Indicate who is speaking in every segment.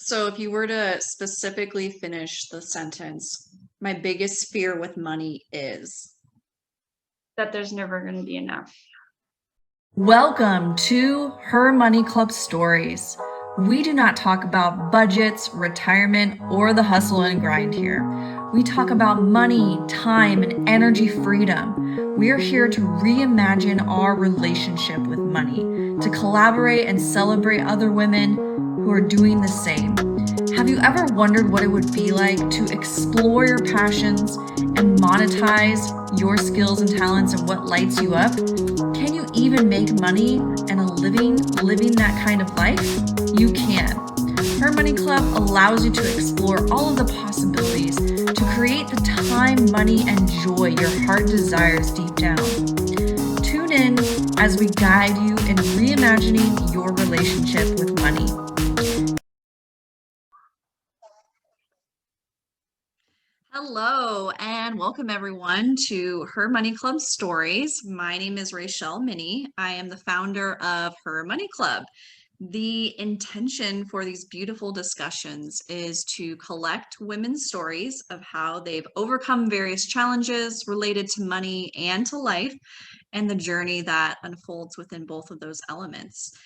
Speaker 1: So if you were to specifically finish the sentence, my biggest fear with money is.
Speaker 2: That there's never going to be enough.
Speaker 3: Welcome to Her Money Club Stories. We do not talk about budgets, retirement, or the hustle and grind here. We talk about money, time, and energy freedom. We are here to reimagine our relationship with money, to collaborate and celebrate other women who are doing the same. Have you ever wondered what it would be like to explore your passions and monetize your skills and talents and what lights you up? Can you even make money and a living that kind of life? You can. Her Money Club allows you to explore all of the possibilities to create the time, money, and joy your heart desires deep down. Tune in as we guide you in reimagining your relationship with money.
Speaker 1: Hello and welcome everyone to Her Money Club Stories. My name is Raechelle Minney. I am the founder of Her Money Club. The intention for these beautiful discussions is to collect women's stories of how they've overcome various challenges related to money and to life, and the journey that unfolds within both of those elements.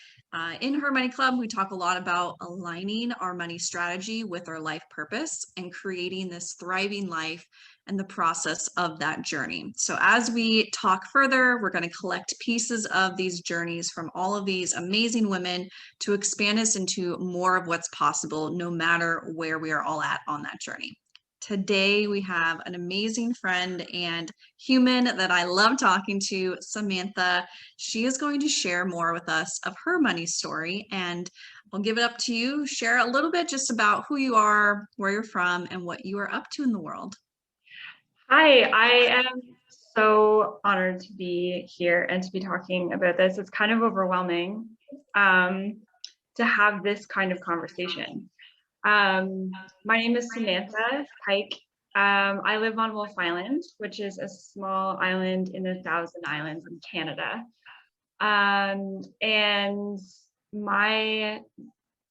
Speaker 1: In Her Money Club, we talk a lot about aligning our money strategy with our life purpose and creating this thriving life and the process of that journey. So as we talk further, we're going to collect pieces of these journeys from all of these amazing women to expand us into more of what's possible, no matter where we are all at on that journey. Today, we have an amazing friend and human that I love talking to, Samantha. She is going to share more with us of her money story, and I'll give it up to you. Share a little bit just about who you are, where you're from, and what you are up to in the world.
Speaker 2: Hi, I am so honored to be here and to be talking about this. It's kind of overwhelming to have this kind of conversation. My name is Samantha Pike. I live on Wolfe Island, which is a small island in the Thousand Islands in Canada. And my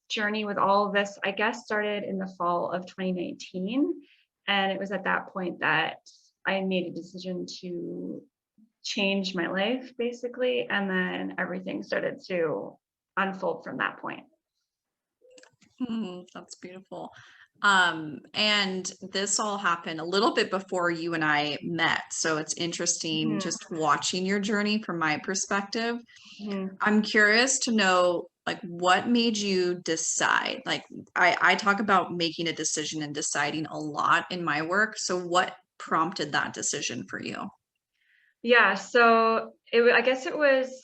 Speaker 2: journey with all of this, I guess, started in the fall of 2019. And it was at that point that I made a decision to change my life, basically. And then everything started to unfold from that point.
Speaker 1: That's beautiful. And this all happened a little bit before you and I met. So it's interesting just watching your journey from my perspective. I'm curious to know, like, what made you decide? Like, I talk about making a decision and deciding a lot in my work. So what prompted that decision for you?
Speaker 2: Yeah, so I guess it was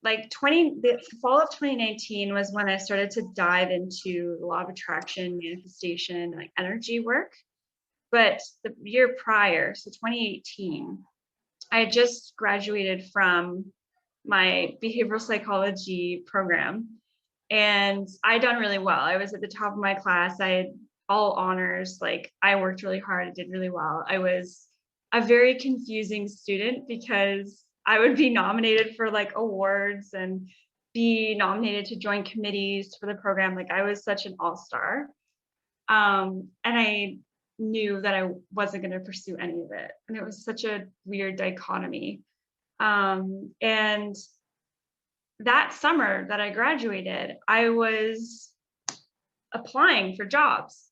Speaker 2: like the fall of 2019 was when I started to dive into the law of attraction, manifestation, like energy work. But the year prior, so 2018, I had just graduated from my behavioral psychology program, and I'd done really well. I was at the top of my class. I had all honors. Like, I worked really hard. I did really well. I was a very confusing student because I would be nominated for like awards and be nominated to join committees for the program. Like, I was such an all-star. And I knew that I wasn't going to pursue any of it. And it was such a weird dichotomy. And that summer that I graduated, I was applying for jobs.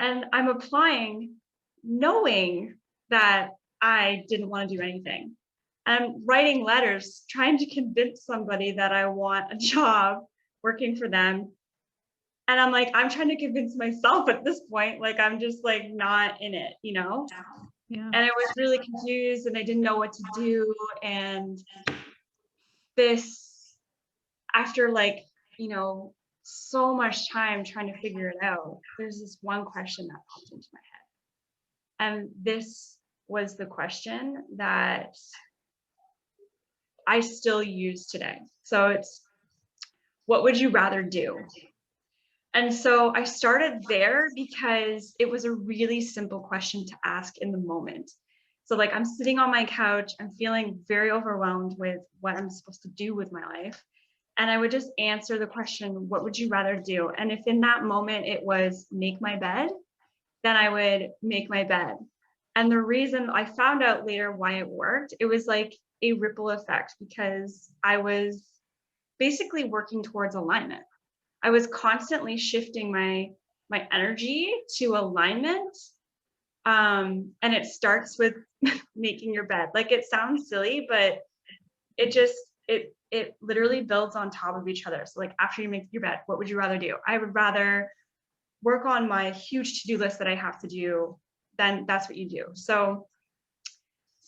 Speaker 2: And I'm applying knowing that I didn't want to do anything. I'm writing letters trying to convince somebody that I want a job working for them. And I'm like, I'm trying to convince myself at this point, like, I'm just like not in it, you know?
Speaker 1: Yeah.
Speaker 2: And I was really confused and I didn't know what to do. And this, after like, so much time trying to figure it out, there's this one question that popped into my head. And this was the question that I still use today. So it's, what would you rather do? And so I started there because it was a really simple question to ask in the moment. So like, I'm sitting on my couch, I'm feeling very overwhelmed with what I'm supposed to do with my life. And I would just answer the question, what would you rather do? And if in that moment it was make my bed, then I would make my bed. And the reason I found out later why it worked, it was like a ripple effect, because I was basically working towards alignment. I was constantly shifting my energy to alignment. And it starts with making your bed. Like, it sounds silly, but it literally builds on top of each other. So like, after you make your bed, what would you rather do? I would rather work on my huge to-do list that I have to do. Then that's what you do. So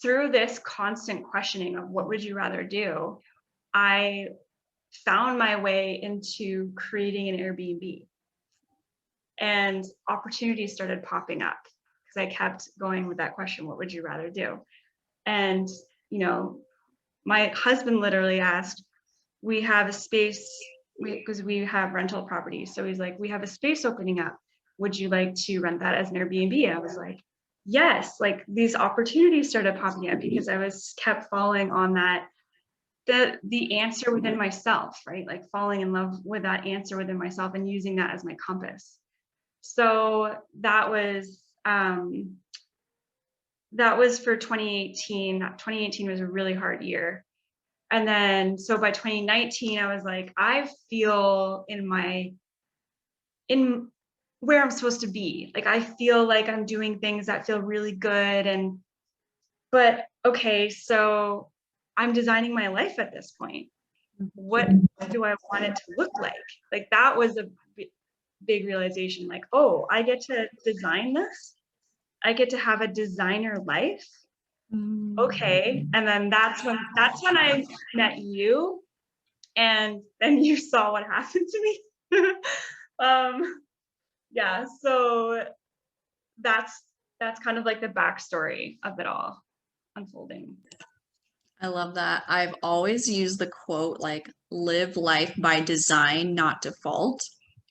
Speaker 2: through this constant questioning of what would you rather do, I found my way into creating an Airbnb, and opportunities started popping up because I kept going with that question, what would you rather do? And, you know, my husband literally asked, we have a space, because we have rental properties. So he's like, we have a space opening up. Would you like to rent that as an Airbnb? I was like, yes. Like, these opportunities started popping up because I was kept falling on that, the answer within myself, right? Like, falling in love with that answer within myself and using that as my compass. So that was for 2018. 2018 was a really hard year. And then, so by 2019, I was like, I feel in where I'm supposed to be. Like, I feel like I'm doing things that feel really good. But okay, so I'm designing my life at this point. What do I want it to look like? Like, that was a big realization. Like, oh, I get to design this. I get to have a designer life. Okay. And then that's when I met you, and then you saw what happened to me. Yeah, so that's kind of like the backstory of it all unfolding.
Speaker 1: I love that. I've always used the quote, like, live life by design, not default.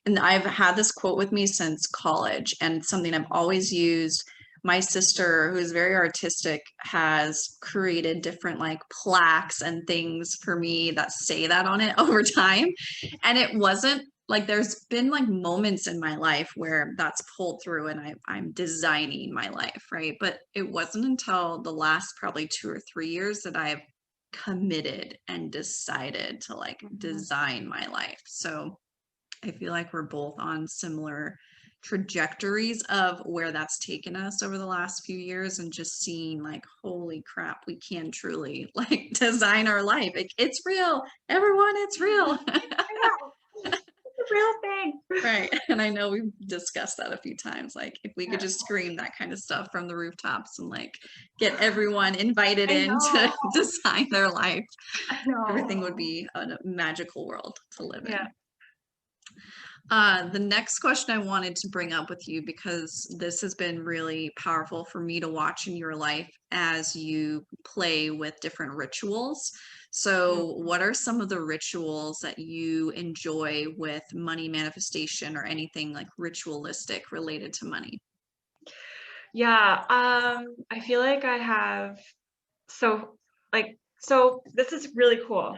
Speaker 1: And I've had this quote with me since college, and something I've always used. My sister, who is very artistic, has created different like plaques and things for me that say that on it over time. And it wasn't like, there's been like moments in my life where that's pulled through and I'm designing my life, right? But it wasn't until the last probably 2 or 3 years that I've committed and decided to like design my life. So I feel like we're both on similar trajectories of where that's taken us over the last few years, and just seeing like, holy crap, we can truly like design our life. It's real, everyone, it's real.
Speaker 2: It's a real thing.
Speaker 1: Right. And I know we've discussed that a few times. Like, if we could just scream that kind of stuff from the rooftops and like get everyone invited in to design their life, everything would be a magical world to live in. The next question I wanted to bring up with you, because this has been really powerful for me to watch in your life as you play with different rituals. So what are some of the rituals that you enjoy with money manifestation, or anything like ritualistic related to money?
Speaker 2: Yeah, I feel like I have, so this is really cool.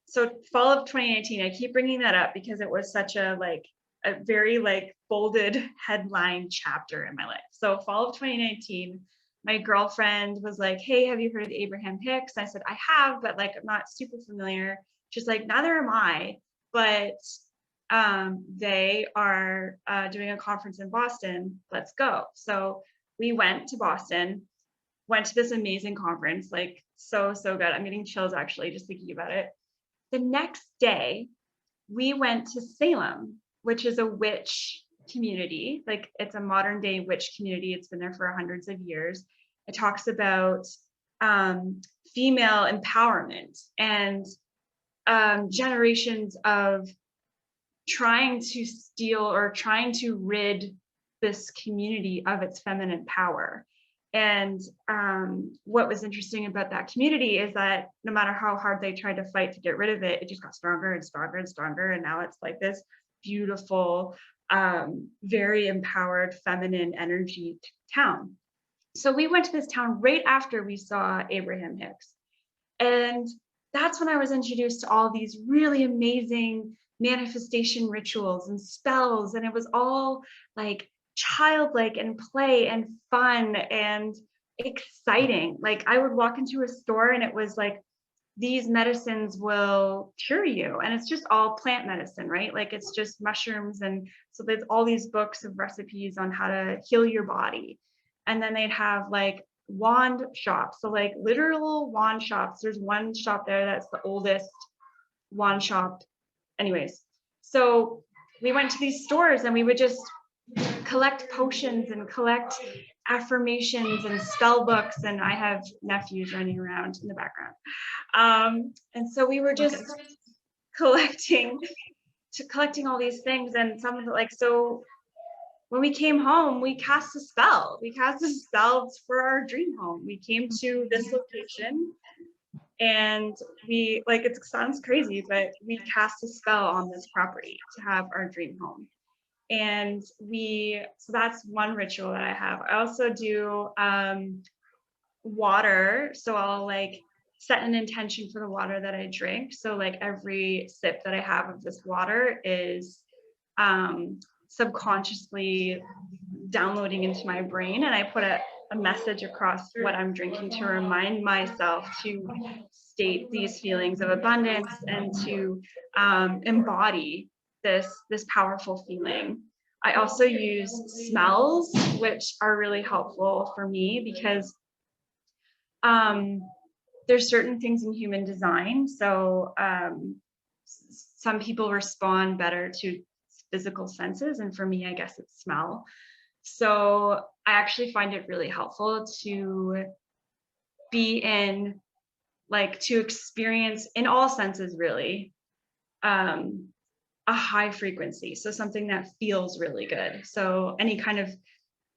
Speaker 2: So fall of 2019, I keep bringing that up because it was such a very like bolded headline chapter in my life. So fall of 2019, my girlfriend was like, hey, have you heard of the Abraham Hicks? I said, I have, but like, I'm not super familiar. She's like, neither am I, but they are doing a conference in Boston. Let's go. So we went to Boston, went to this amazing conference, like so good. I'm getting chills actually just thinking about it. The next day, we went to Salem, which is a witch community. Like, it's a modern day witch community. It's been there for hundreds of years. It talks about female empowerment and generations of trying to steal or trying to rid this community of its feminine power. And what was interesting about that community is that no matter how hard they tried to fight to get rid of it, it just got stronger and stronger and stronger. And now it's like this beautiful, very empowered, feminine energy town. So we went to this town right after we saw Abraham Hicks. And that's when I was introduced to all these really amazing manifestation rituals and spells. And it was all like childlike and play and fun and exciting. Like I would walk into a store and it was like, these medicines will cure you. And it's just all plant medicine, right? Like it's just mushrooms. And so there's all these books of recipes on how to heal your body. And then they'd have like wand shops. So like literal wand shops. There's one shop there that's the oldest wand shop. Anyways, so we went to these stores and we would just collect potions and collect affirmations and spell books. And I have nephews running around in the background. And so we were just collecting all these things. And some of the like, so when we came home, we cast a spell. We cast a spell for our dream home. We came to this location and we like, it sounds crazy, but we cast a spell on this property to have our dream home. And so that's one ritual that I have. I also do water. So I'll like set an intention for the water that I drink. So like every sip that I have of this water is subconsciously downloading into my brain. And I put a message across what I'm drinking to remind myself to state these feelings of abundance and to embody this powerful feeling. I also use smells, which are really helpful for me because there's certain things in human design. So some people respond better to physical senses, and for me, I guess it's smell. So I actually find it really helpful to be in, like, to experience in all senses really, a high frequency. So something that feels really good. So any kind of,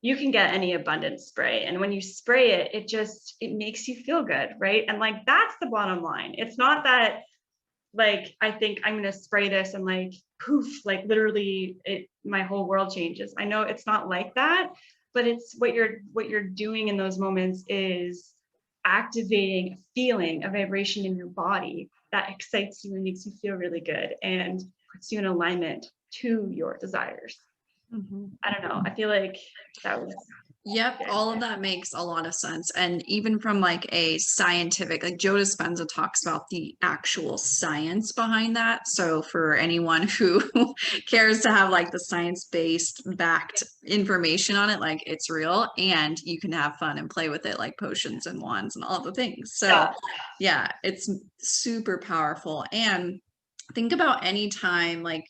Speaker 2: you can get any abundance spray. And when you spray it, it makes you feel good, right? And like, that's the bottom line. It's not that like, I think I'm going to spray this and like, poof, like literally my whole world changes. I know it's not like that, but it's what you're doing in those moments is activating a feeling, a vibration in your body that excites you and makes you feel really good and puts you in alignment to your desires. I don't know. I feel like that was.
Speaker 1: Yep, all of that makes a lot of sense. And even from like a scientific, like Joe Dispenza talks about the actual science behind that. So for anyone who cares to have like the science-based backed information on it, like it's real and you can have fun and play with it like potions and wands and all the things. So yeah, it's super powerful. And think about any time, like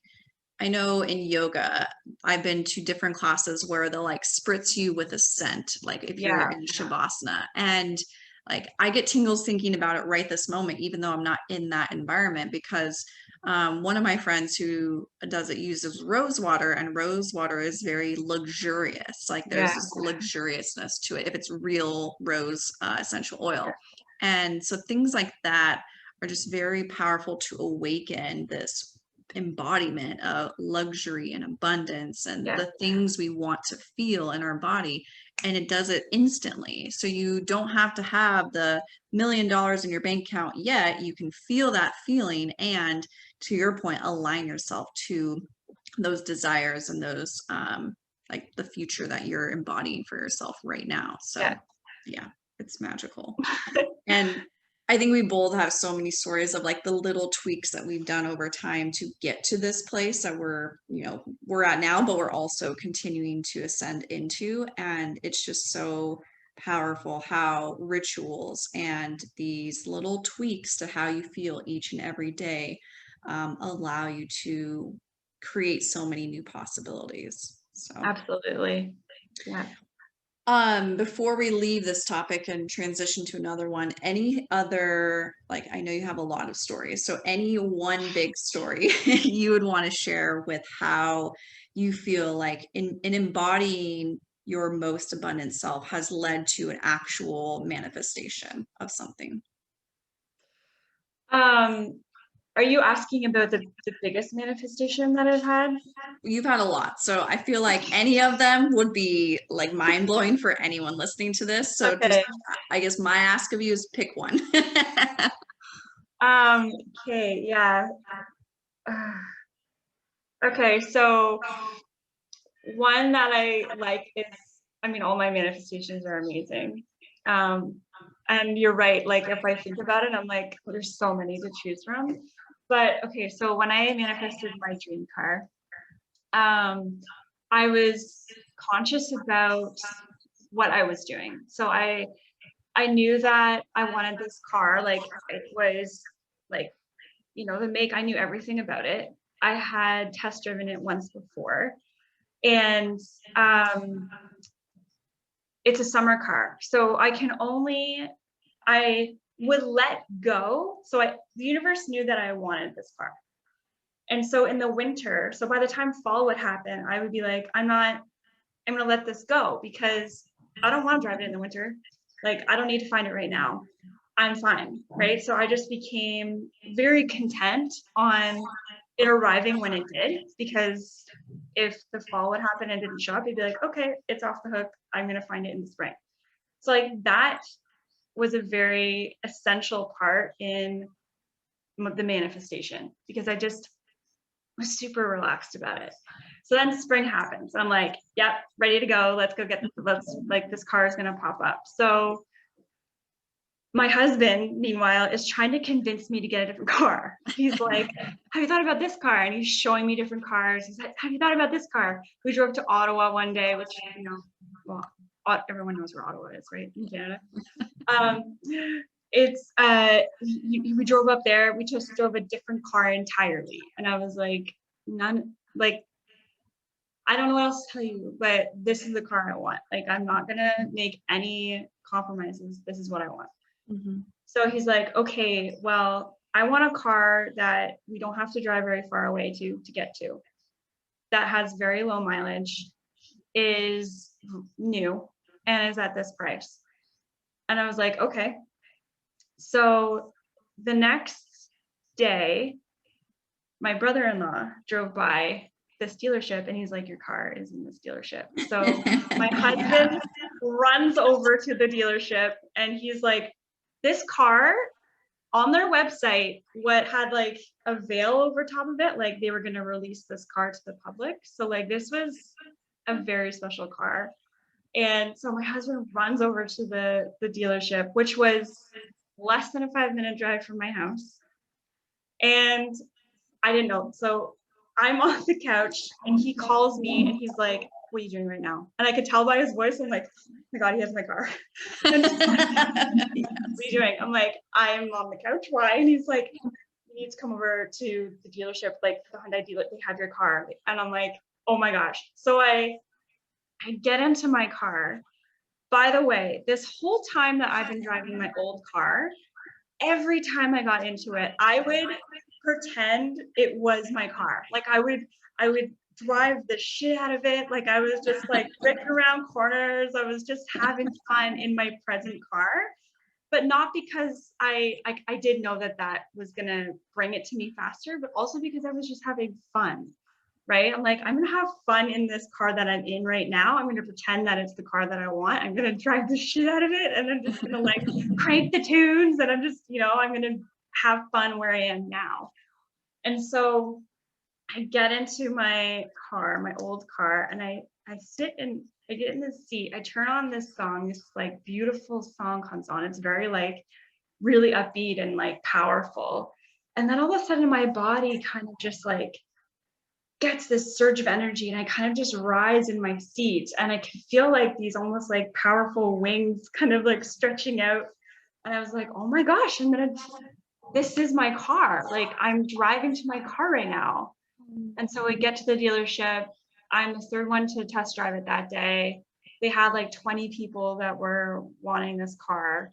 Speaker 1: I know in yoga, I've been to different classes where they'll like spritz you with a scent, like if you're in Shavasana. And like I get tingles thinking about it right this moment, even though I'm not in that environment, because one of my friends who does it uses rose water, and rose water is very luxurious. Like there's this luxuriousness to it if it's real rose essential oil. And so things like that are just very powerful to awaken this embodiment of luxury and abundance and the things we want to feel in our body, and it does it instantly. So you don't have to have the $1 million in your bank account yet. You can feel that feeling and, to your point, align yourself to those desires and those like the future that you're embodying for yourself right now. So yeah, it's magical. And I think we both have so many stories of like the little tweaks that we've done over time to get to this place that we're at now, but we're also continuing to ascend into. And it's just so powerful how rituals and these little tweaks to how you feel each and every day allow you to create so many new possibilities. So
Speaker 2: Absolutely. Yeah.
Speaker 1: Before we leave this topic and transition to another one, any other, like, I know you have a lot of stories, so any one big story you would want to share with how you feel like in embodying your most abundant self has led to an actual manifestation of something?
Speaker 2: Are you asking about the biggest manifestation that I've had?
Speaker 1: You've had a lot, so I feel like any of them would be like mind-blowing for anyone listening to this. So just, I guess my ask of you is pick one.
Speaker 2: Okay, yeah. Okay, so one that I like is, I mean, all my manifestations are amazing. Um, and you're right, like if I think about it, I'm like, well, there's so many to choose from. But okay, so when I manifested my dream car, I was conscious about what I was doing. So I knew that I wanted this car, like it was like, the make, I knew everything about it. I had test driven it once before. And it's a summer car. So I would let go. So the universe knew that I wanted this car. And so in the winter, so by the time fall would happen, I would be like, I'm going to let this go because I don't want to drive it in the winter. Like, I don't need to find it right now. I'm fine. Right. So I just became very content on it arriving when it did, because if the fall would happen and didn't show up, you'd be like, okay, it's off the hook. I'm going to find it in the spring. So like that was a very essential part in the manifestation, because I just was super relaxed about it. So then spring happens. I'm like, yep, ready to go. Let's go this car is going to pop up. So my husband, meanwhile, is trying to convince me to get a different car. He's like, have you thought about this car? And he's showing me different cars. He's like, have you thought about this car? We drove to Ottawa one day, which, well, everyone knows where Ottawa is, right? In Canada. We drove up there. We just drove a different car entirely. And I was like, I don't know what else to tell you, but this is the car I want. Like, I'm not going to make any compromises. This is what I want.
Speaker 1: Mm-hmm.
Speaker 2: So he's like, okay, well, I want a car that we don't have to drive very far away to get to, that has very low mileage, is new, and is at this price. And I was like, okay. So the next day, my brother-in-law drove by this dealership and he's like, your car is in this dealership. So my husband runs over to the dealership and he's like, this car on their website, what had like a veil over top of it, like they were going to release this car to the public. So like this was a very special car. And so my husband runs over to the dealership, which was less than a 5-minute drive from my house. And I didn't know. So I'm on the couch and he calls me and he's like, what are you doing right now? And I could tell by his voice, I'm like, oh my God, he has my car. And he's like, what are you doing? I'm like, I'm on the couch. Why? And he's like, you need to come over to the dealership, like the Hyundai dealer, they have your car. And I'm like, oh my gosh. So I get into my car. By the way, this whole time that I've been driving my old car, every time I got into it, I would pretend it was my car. Like I would drive the shit out of it. Like I was just like ripping around corners. I was just having fun in my present car, but not because I did know that was gonna bring it to me faster, but also because I was just having fun. Right? I'm like, I'm gonna have fun in this car that I'm in right now. I'm gonna pretend that it's the car that I want. I'm gonna drive the shit out of it, and I'm just gonna like crank the tunes, and I'm just, I'm gonna have fun where I am now. And so I get into my car, my old car, and I sit and I get in the seat. I turn on this song, this like beautiful song comes on. It's very like really upbeat and like powerful. And then all of a sudden my body kind of just like gets this surge of energy and I kind of just rise in my seat and I can feel like these almost like powerful wings kind of like stretching out. And I was like, oh my gosh, this is my car. Like I'm driving to my car right now. And so we get to the dealership. I'm the third one to test drive it that day. They had like 20 people that were wanting this car.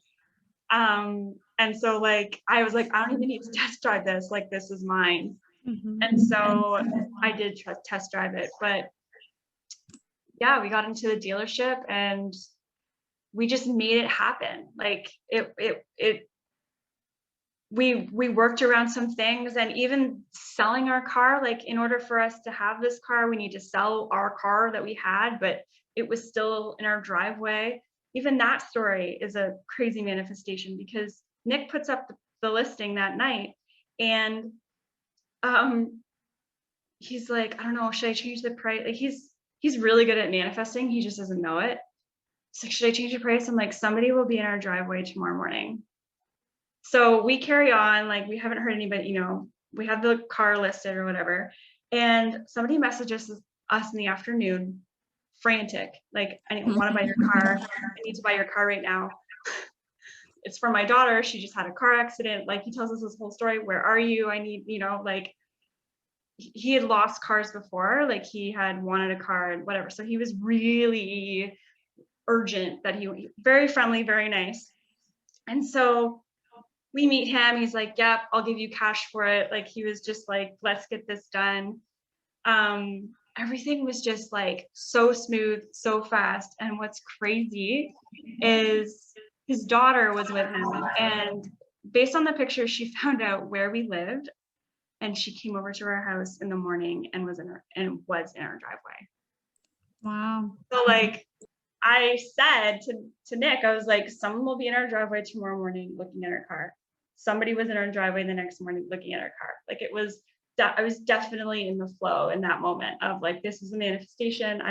Speaker 2: And so like, I was like, I don't even need to test drive this. Like, this is mine.
Speaker 1: Mm-hmm.
Speaker 2: And so I did test drive it, but yeah, we got into the dealership and we just made it happen. Like we worked around some things, and even selling our car, like in order for us to have this car, we need to sell our car that we had, but it was still in our driveway. Even that story is a crazy manifestation because Nick puts up the listing that night. And he's like, I don't know, should I change the price? Like he's really good at manifesting. He just doesn't know it. He's like, should I change the price? I'm like, somebody will be in our driveway tomorrow morning. So we carry on, like we haven't heard anybody, you know, we have the car listed or whatever. And somebody messages us in the afternoon, frantic, like, I want to buy your car. I need to buy your car right now. It's for my daughter. She just had a car accident. Like he tells us this whole story. Where are you? I need, you know, like he had lost cars before, like he had wanted a car and whatever. So he was really urgent that he, very friendly, very nice. And so we meet him. He's like, yep, I'll give you cash for it. Like he was just like, let's get this done. Everything was just like so smooth, so fast. And what's crazy is his daughter was with him. And based on the picture, she found out where we lived. And she came over to our house in the morning and was in our driveway.
Speaker 1: Wow.
Speaker 2: So like I said to Nick, I was like, someone will be in our driveway tomorrow morning looking at our car. Somebody was in our driveway the next morning looking at our car. Like it was, I was definitely in the flow in that moment of like, this is a manifestation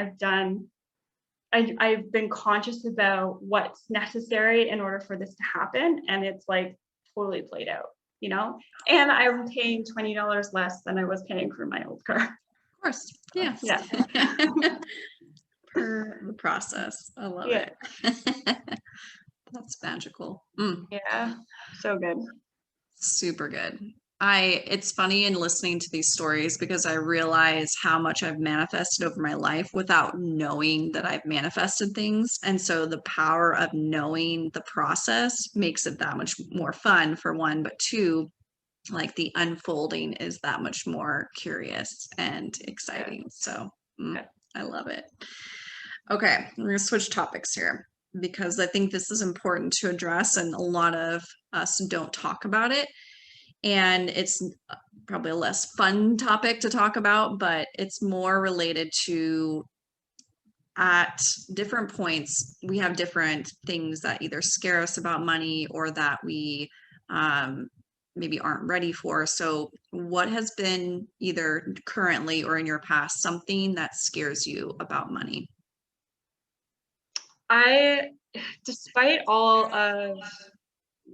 Speaker 2: I've been conscious about what's necessary in order for this to happen. And it's like totally played out, you know? And I'm paying $20 less than I was paying for my old car.
Speaker 1: Of course. Yes.
Speaker 2: Yeah.
Speaker 1: Per the process. I love
Speaker 2: Yeah.
Speaker 1: it. That's magical.
Speaker 2: Yeah. So good.
Speaker 1: Super good. It's funny in listening to these stories because I realize how much I've manifested over my life without knowing that I've manifested things. And so the power of knowing the process makes it that much more fun, for one, but two, like the unfolding is that much more curious and exciting. So I love it. Okay, we're going to switch topics here because I think this is important to address, and a lot of us don't talk about it. And it's probably a less fun topic to talk about, but it's more related to, at different points, we have different things that either scare us about money or that we maybe aren't ready for. So what has been, either currently or in your past, something that scares you about money?
Speaker 2: Despite all of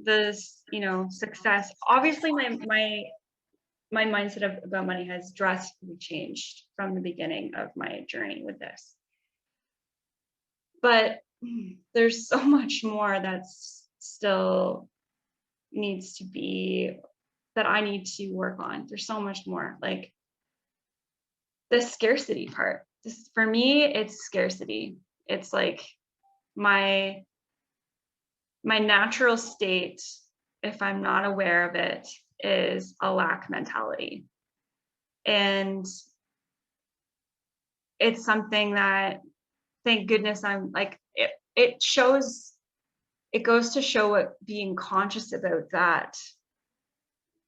Speaker 2: this, you know, success, obviously my mindset about money has drastically changed from the beginning of my journey with this. But there's so much more that's still needs to be, that I need to work on. There's so much more, like the scarcity part. For me, it's scarcity. It's like my natural state, if I'm not aware of it, is a lack mentality. And it's something that, thank goodness, I'm like, it goes to show what being conscious about that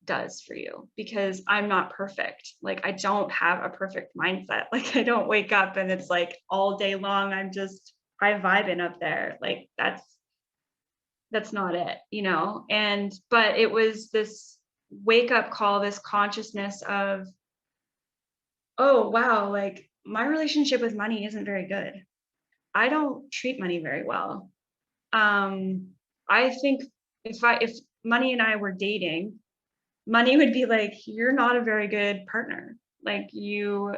Speaker 2: does for you, because I'm not perfect. Like I don't have a perfect mindset. Like I don't wake up and it's like all day long I'm just high vibing up there. Like that's not it, you know? But it was this wake up call, this consciousness of, oh, wow, like my relationship with money isn't very good. I don't treat money very well. I think if money and I were dating, money would be like, you're not a very good partner. Like you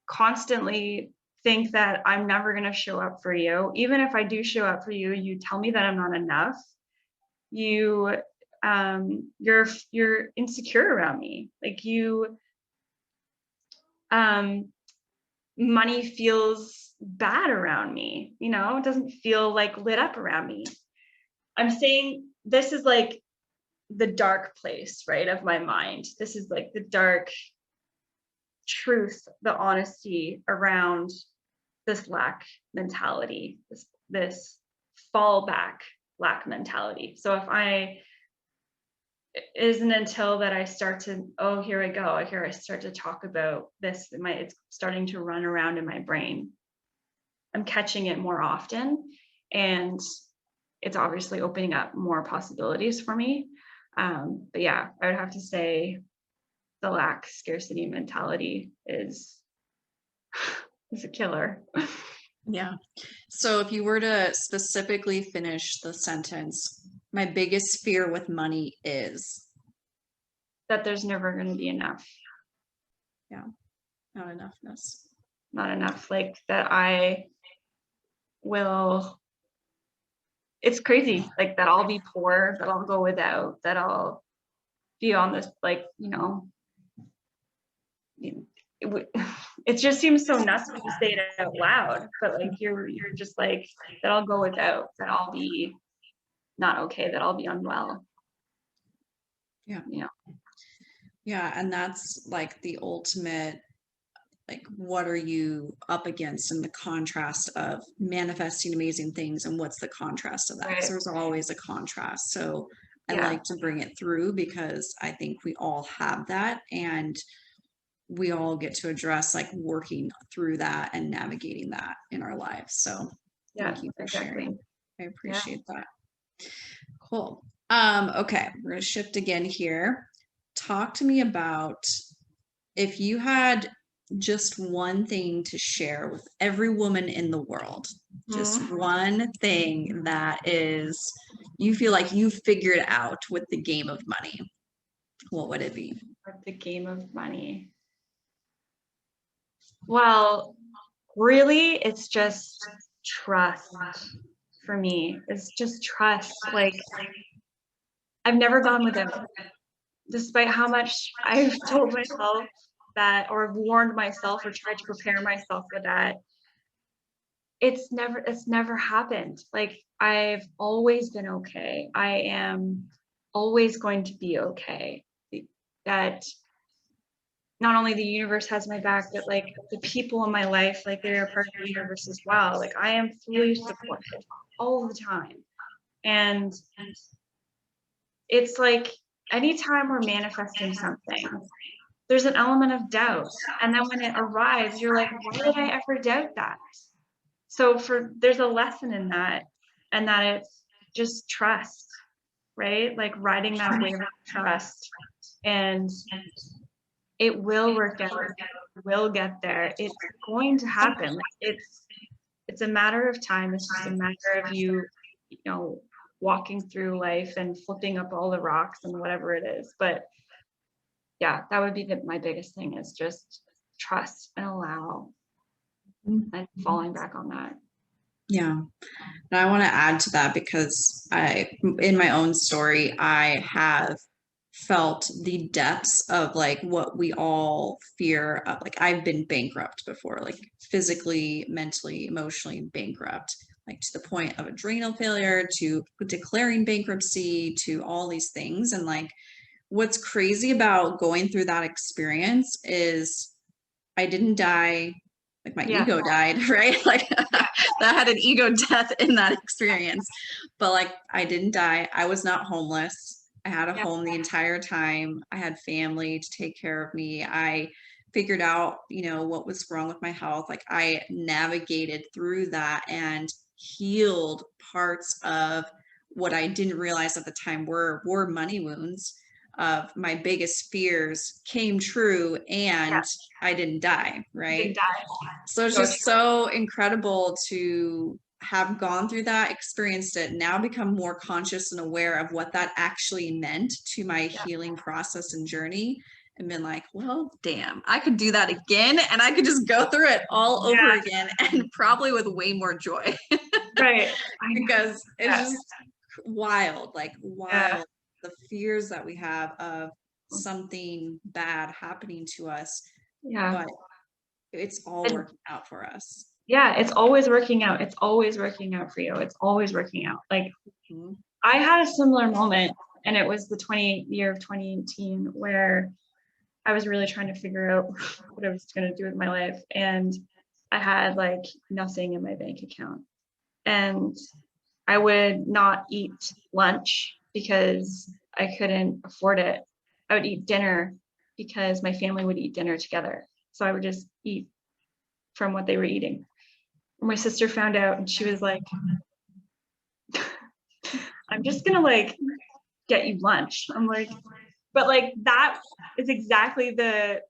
Speaker 2: constantly think that I'm never going to show up for you. Even if I do show up for you, you tell me that I'm not enough. You're insecure around me. Like money feels bad around me, you know, it doesn't feel like lit up around me. I'm saying this is like the dark place, right, of my mind. This is like the dark truth, the honesty around this lack mentality, this fallback lack mentality. So it isn't until that I start to, oh, here I go, here I start to talk about this, it's starting to run around in my brain. I'm catching it more often, and it's obviously opening up more possibilities for me. But yeah, I would have to say the lack scarcity mentality is a killer.
Speaker 1: Yeah. So if you were to specifically finish the sentence, my biggest fear with money is,
Speaker 2: That there's never going to be enough.
Speaker 1: yeah, not enoughness.
Speaker 2: Not enough. Like that I will, it's crazy. Like that I'll be poor, that I'll go without, that I'll be on this, like, it just seems so nuts when you say it out loud, but like you're just like, that I'll go without, that I'll be not okay, that I'll be unwell.
Speaker 1: Yeah.
Speaker 2: You know,
Speaker 1: Yeah. And that's like the ultimate, like, what are you up against in the contrast of manifesting amazing things, and what's the contrast of that? Because
Speaker 2: right.
Speaker 1: there's always a contrast. So I
Speaker 2: Yeah.
Speaker 1: like to bring it through because I think we all have that, and we all get to address like working through that and navigating that in our lives. So
Speaker 2: Yeah,
Speaker 1: thank you for
Speaker 2: exactly.
Speaker 1: sharing. I
Speaker 2: Yeah.
Speaker 1: appreciate that. Cool. Okay, we're gonna shift again here. Talk to me about, if you had just one thing to share with every woman in the world, just one thing that is, you feel like you figured out with the game of money, what would it be?
Speaker 2: The game of money. Well, really, it's just trust for me. It's just trust. Like, I've never gone without, despite how much I've told myself that, or warned myself, or tried to prepare myself for that. It's never happened. Like, I've always been okay. I am always going to be okay. That not only the universe has my back, but like the people in my life, like they're a part of the universe as well. Like I am fully supported all the time. And it's like anytime we're manifesting something, there's an element of doubt. And then when it arrives, you're like, why did I ever doubt that? So there's a lesson in that, and that it's just trust, right? Like riding that wave of trust, and it will work out. We'll get there. It's going to happen. Like it's a matter of time. It's just a matter of you walking through life and flipping up all the rocks and whatever it is. But yeah, that would be my biggest thing, is just trust and allow, and falling back on that.
Speaker 1: Yeah. And I want to add to that because in my own story, I have felt the depths of like what we all fear of. Like I've been bankrupt before, like physically, mentally, emotionally bankrupt, like to the point of adrenal failure, to declaring bankruptcy, to all these things. And like, what's crazy about going through that experience is I didn't die. Like my ego died, right? Like that had an ego death in that experience. But like I didn't die. I was not homeless. I had a home the entire time. I had family to take care of me. I figured out, what was wrong with my health. Like I navigated through that and healed parts of what I didn't realize at the time were money wounds. Of my biggest fears came true, and I didn't die, right?
Speaker 2: Didn't die.
Speaker 1: So it's just so incredible to have gone through that, experienced it, now become more conscious and aware of what that actually meant to my healing process and journey, and been like, well, damn, I could do that again, and I could just go through it all over again, and probably with way more joy.
Speaker 2: Right.
Speaker 1: Because it's just wild, the fears that we have of something bad happening to us, but it's all working out for us.
Speaker 2: Yeah, it's always working out. It's always working out for you. It's always working out. Like I had a similar moment, and it was the year of 2018, where I was really trying to figure out what I was going to do with my life. And I had like nothing in my bank account, and I would not eat lunch because I couldn't afford it. I would eat dinner because my family would eat dinner together. So I would just eat from what they were eating. My sister found out, and she was like, I'm just gonna like get you lunch. I'm like, but like that is exactly the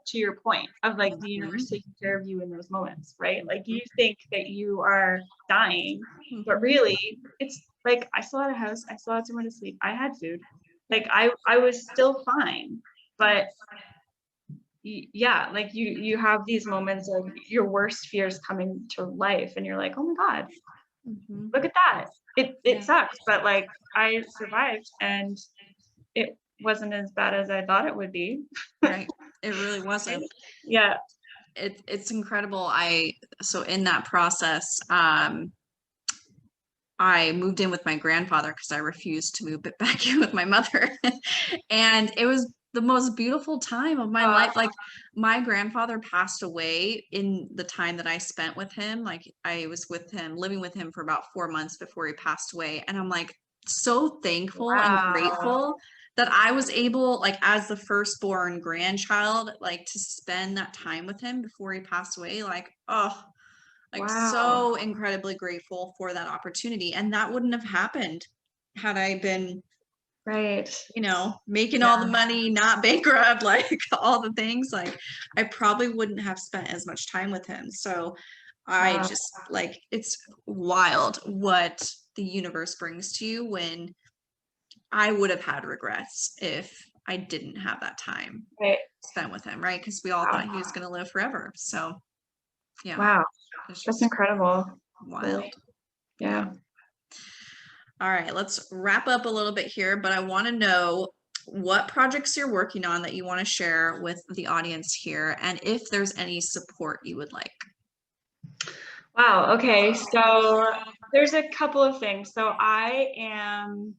Speaker 2: to your point of like the universe taking care of you in those moments, right? Like you think that you are dying, but really it's like I still had a house, I still had somewhere to sleep, I had food, like I was still fine. But yeah, like you have these moments of your worst fears coming to life and you're like, oh my God, look at that. It sucks, but like I survived and it wasn't as bad as I thought it would be.
Speaker 1: Right. It really wasn't.
Speaker 2: Yeah.
Speaker 1: It's incredible. So in that process, I moved in with my grandfather because I refused to move back in with my mother. And it was the most beautiful time of my life. Like my grandfather passed away in the time that I spent with him. Like I was with him, living with him for about 4 months before he passed away. And I'm like so thankful and grateful that I was able, like as the firstborn grandchild, like to spend that time with him before he passed away. Like, oh, like so incredibly grateful for that opportunity. And that wouldn't have happened had I been, you know, making all the money, not bankrupt, like all the things. Like I probably wouldn't have spent as much time with him. So I just like, it's wild what the universe brings to you when I would have had regrets if I didn't have that time spent with him, right? Because we all thought he was going to live forever. So yeah.
Speaker 2: Wow.
Speaker 1: It's
Speaker 2: That's
Speaker 1: just
Speaker 2: incredible.
Speaker 1: wild.
Speaker 2: Yeah.
Speaker 1: All right, let's wrap up a little bit here, but I want to know what projects you're working on that you want to share with the audience here, and if there's any support you would like.
Speaker 2: Wow. Okay. So there's a couple of things. So I am,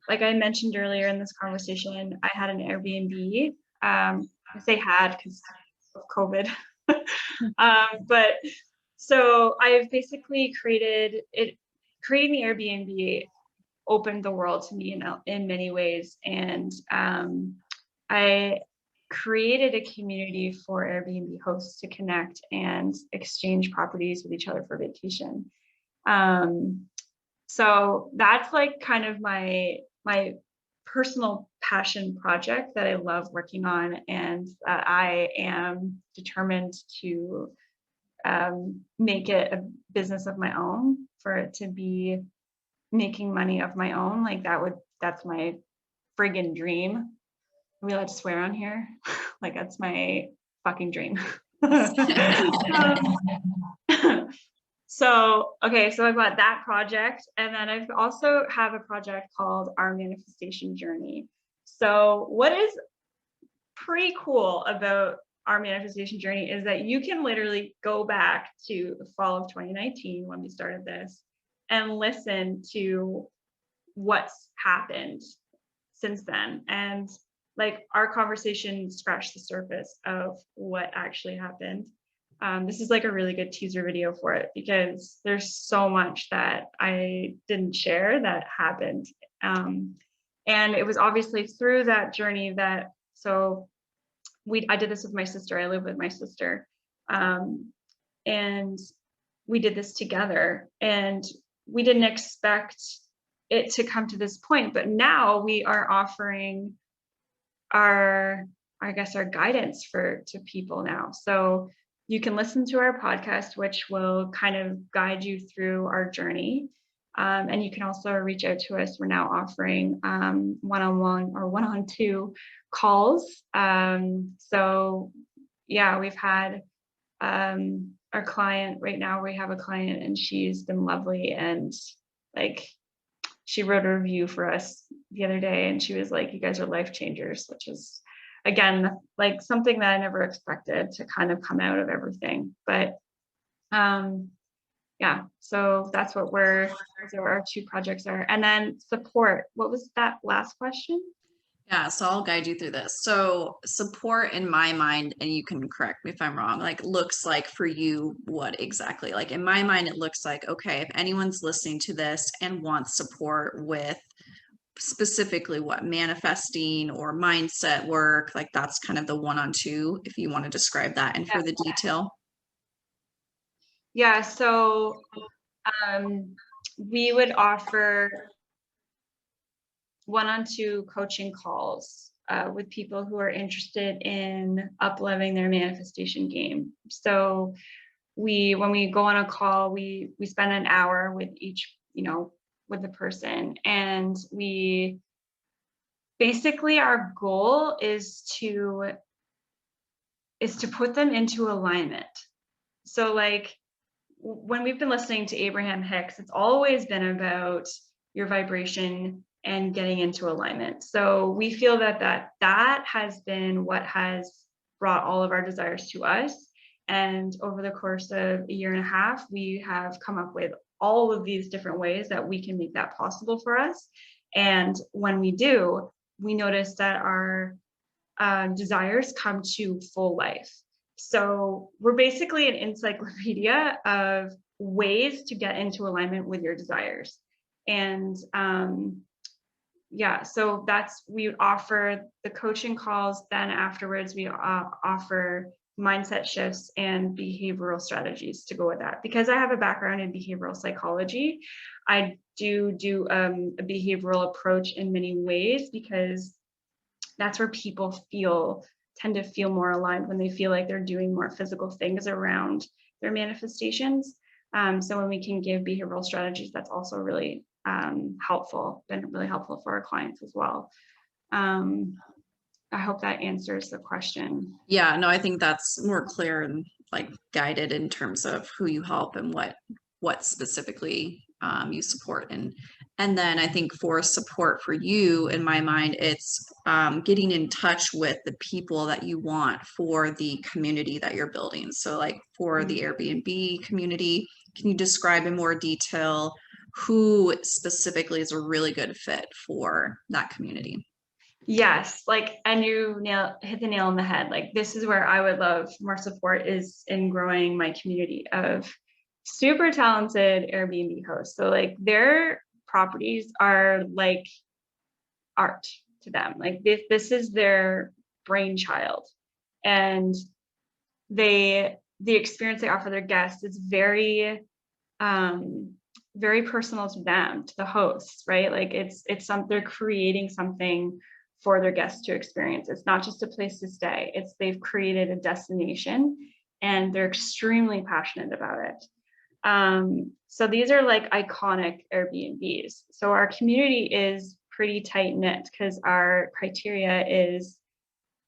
Speaker 2: like I mentioned earlier in this conversation, I had an Airbnb. I say had because of COVID. But so I've basically creating the Airbnb opened the world to me in many ways. And I created a community for Airbnb hosts to connect and exchange properties with each other for vacation. So that's like kind of my personal passion project that I love working on, and that I am determined to make it a business of my own, for it to be making money of my own. Like that's my friggin' dream. Are we allowed to swear on here? Like that's my fucking dream. So, okay, so I've got that project, and then I've also have a project called Our Manifestation Journey. So what is pretty cool about Our Manifestation Journey is that you can literally go back to the fall of 2019 when we started this and listen to what's happened since then. And like our conversation scratched the surface of what actually happened. This is like a really good teaser video for it because there's so much that I didn't share that happened. And it was obviously through that journey that, so I did this with my sister. I live with my sister. And we did this together, and we didn't expect it to come to this point, but now we are offering our guidance to people now. So you can listen to our podcast, which will kind of guide you through our journey. And you can also reach out to us. We're now offering one-on-one or one-on-two calls. So yeah, we've had our client right now. We have a client and she's been lovely, and like she wrote a review for us the other day and she was like, you guys are life changers, which is again like something that I never expected to kind of come out of everything. But yeah, so that's what our two projects are. And then support, what was that last question?
Speaker 1: Yeah, so I'll guide you through this. So support in my mind, and you can correct me if I'm wrong, like looks like for you what exactly? Like in my mind, it looks like, okay, if anyone's listening to this and wants support with specifically what manifesting or mindset work, like that's kind of the one-on-two, if you want to describe that in further detail.
Speaker 2: Yeah, so we would offer 1-on-2 coaching calls with people who are interested in up-leveling their manifestation game. So when we go on a call, we spend an hour with each, with the person, and we basically, our goal is to put them into alignment. So like when we've been listening to Abraham Hicks, it's always been about your vibration and getting into alignment. So we feel that has been what has brought all of our desires to us. And over the course of a year and a half, we have come up with all of these different ways that we can make that possible for us. And when we do, we notice that our desires come to full life. So we're basically an encyclopedia of ways to get into alignment with your desires. And so we would offer the coaching calls. Then afterwards, we offer mindset shifts and behavioral strategies to go with that. Because I have a background in behavioral psychology, I do a behavioral approach in many ways, because that's where people tend to feel more aligned when they feel like they're doing more physical things around their manifestations. So when we can give behavioral strategies, that's also really helpful, been really helpful for our clients as well. I hope that answers the question.
Speaker 1: Yeah, no, I think that's more clear and like guided in terms of who you help and what specifically you support. And then I think for support for you, in my mind, it's getting in touch with the people that you want for the community that you're building. So like for the Airbnb community, can you describe in more detail who specifically is a really good fit for that community?
Speaker 2: Yes, and you hit the nail on the head. Like, this is where I would love more support, is in growing my community of super talented Airbnb hosts. So like their properties are like art to them. Like this is their brainchild, and the experience they offer their guests is very very personal to them, to the hosts, right? Like they're creating something for their guests to experience. It's not just a place to stay. They've created a destination, and they're extremely passionate about it. So these are like iconic Airbnbs. So our community is pretty tight knit, because our criteria is,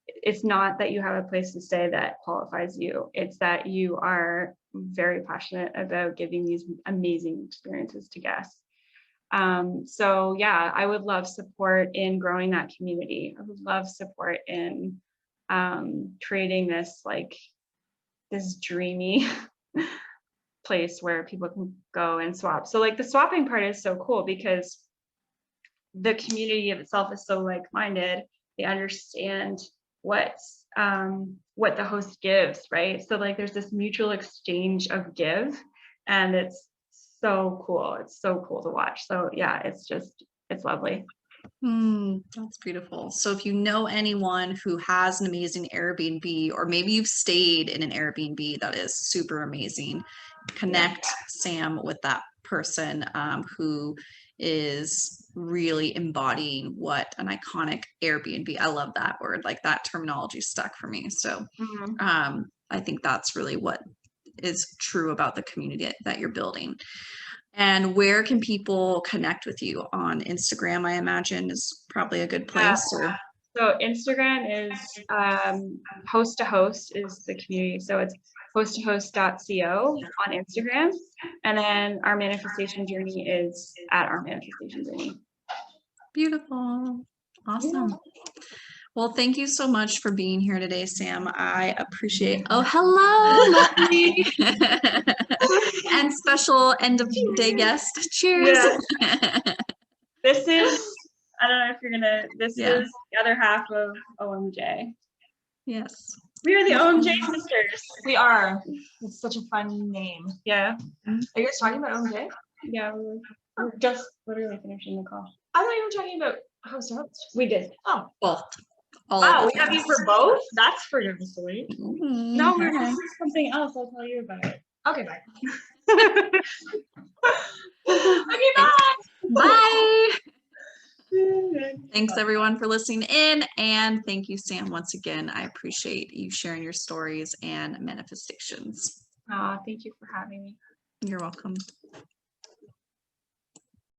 Speaker 2: it's not that you have a place to stay that qualifies you. It's that you are very passionate about giving these amazing experiences to guests. So yeah, I would love support in growing that community. I would love support in creating this dreamy place where people can go and swap. So like the swapping part is so cool, because the community of itself is so like-minded. They understand what the host gives, right? So like there's this mutual exchange of give, and it's so cool. It's so cool to watch. So yeah, it's lovely.
Speaker 1: That's beautiful. So if you know anyone who has an amazing Airbnb, or maybe you've stayed in an Airbnb that is super amazing, connect Sam with that person who is really embodying what an iconic Airbnb. I love that word. Like, that terminology stuck for me. So I think that's really what is true about the community that you're building. And where can people connect with you? On Instagram, I imagine, is probably a good place.
Speaker 2: So Instagram is host to host is the community. So it's hosttohost.co on Instagram. And then our manifestation journey is at our manifestation journey.
Speaker 1: Beautiful. Awesome. Yeah. Well, thank you so much for being here today, Sam. I appreciate. Oh, hello, Lovely. And special end of day guest. Cheers.
Speaker 2: Yeah. This is, I don't know if you're gonna, this is the other half of OMJ.
Speaker 1: Yes.
Speaker 2: We are the OMJ sisters.
Speaker 4: We are. It's such a fun name.
Speaker 2: Yeah.
Speaker 4: Are you guys talking about OMJ?
Speaker 2: Yeah, we're just literally finishing the call.
Speaker 4: I thought you were talking about host to host.
Speaker 2: We did.
Speaker 4: Oh.
Speaker 1: Both.
Speaker 2: Wow, we have you for both? That's pretty sweet.
Speaker 1: Mm-hmm.
Speaker 2: No, this is something else. I'll tell you about it.
Speaker 4: Okay, bye. Okay, bye.
Speaker 1: Bye. Thanks everyone for listening in. And thank you, Sam, once again. I appreciate you sharing your stories and manifestations.
Speaker 2: Oh, thank you for having me.
Speaker 1: You're welcome.